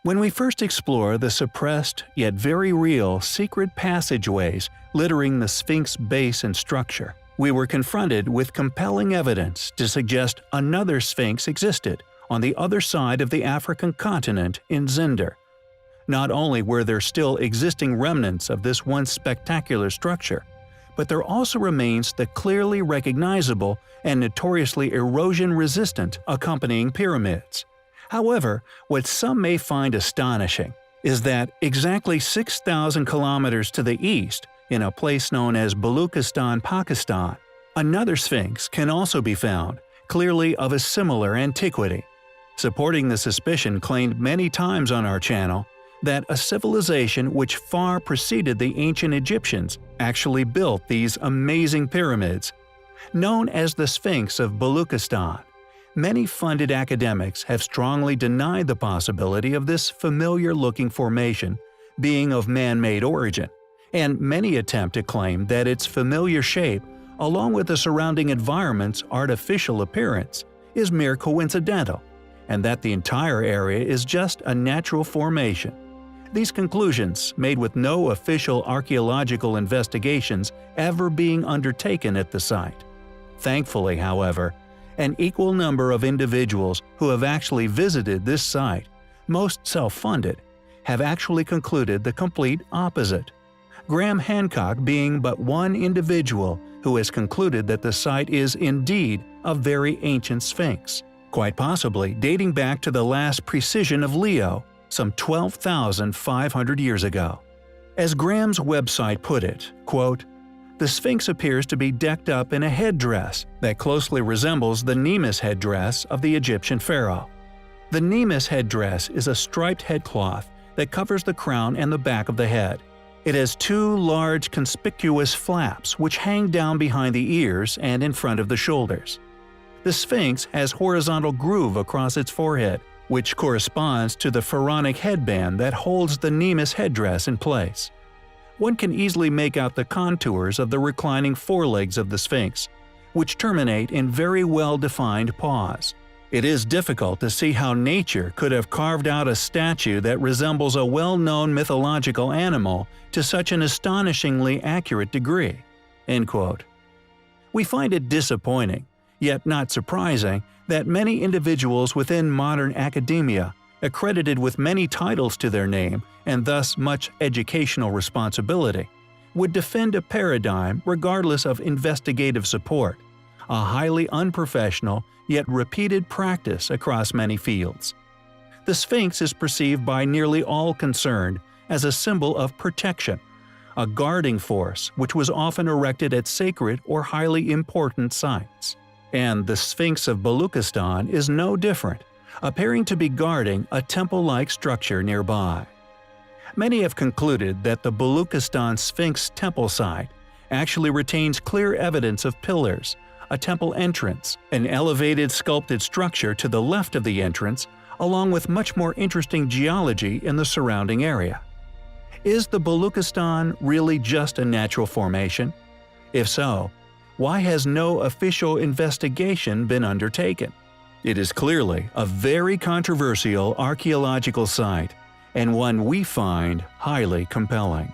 When we first explore the suppressed yet very real secret passageways littering the Sphinx base and structure, we were confronted with compelling evidence to suggest another Sphinx existed on the other side of the African continent in Zinder. Not only were there still existing remnants of this once spectacular structure, but there also remains the clearly recognizable and notoriously erosion-resistant accompanying pyramids. However, what some may find astonishing is that exactly 6,000 kilometers to the east, in a place known as Baluchistan, Pakistan, another Sphinx can also be found, clearly of a similar antiquity. Supporting the suspicion claimed many times on our channel that a civilization which far preceded the ancient Egyptians actually built these amazing pyramids. Known as the Sphinx of Baluchistan, many funded academics have strongly denied the possibility of this familiar-looking formation being of man-made origin, and many attempt to claim that its familiar shape, along with the surrounding environment's artificial appearance, is mere coincidental, and that the entire area is just a natural formation. These conclusions, made with no official archaeological investigations ever being undertaken at the site. Thankfully, however, an equal number of individuals who have actually visited this site, most self-funded, have actually concluded the complete opposite. Graham Hancock being but one individual who has concluded that the site is indeed a very ancient Sphinx, quite possibly dating back to the last precession of Leo, some 12,500 years ago. As Graham's website put it, quote, "The Sphinx appears to be decked up in a headdress that closely resembles the Nemes headdress of the Egyptian pharaoh. The Nemes headdress is a striped headcloth that covers the crown and the back of the head. It has two large conspicuous flaps which hang down behind the ears and in front of the shoulders. The Sphinx has horizontal groove across its forehead, which corresponds to the pharaonic headband that holds the Nemes headdress in place. One can easily make out the contours of the reclining forelegs of the Sphinx, which terminate in very well-defined paws. It is difficult to see how nature could have carved out a statue that resembles a well-known mythological animal to such an astonishingly accurate degree." End quote. We find it disappointing, yet not surprising, that many individuals within modern academia, accredited with many titles to their name and thus much educational responsibility, would defend a paradigm regardless of investigative support, a highly unprofessional yet repeated practice across many fields. The Sphinx is perceived by nearly all concerned as a symbol of protection, a guarding force which was often erected at sacred or highly important sites. And the Sphinx of Baluchistan is no different, appearing to be guarding a temple-like structure nearby. Many have concluded that the Baluchistan Sphinx temple site actually retains clear evidence of pillars, a temple entrance, an elevated sculpted structure to the left of the entrance, along with much more interesting geology in the surrounding area. Is the Baluchistan really just a natural formation? If so, why has no official investigation been undertaken? It is clearly a very controversial archaeological site, and one we find highly compelling.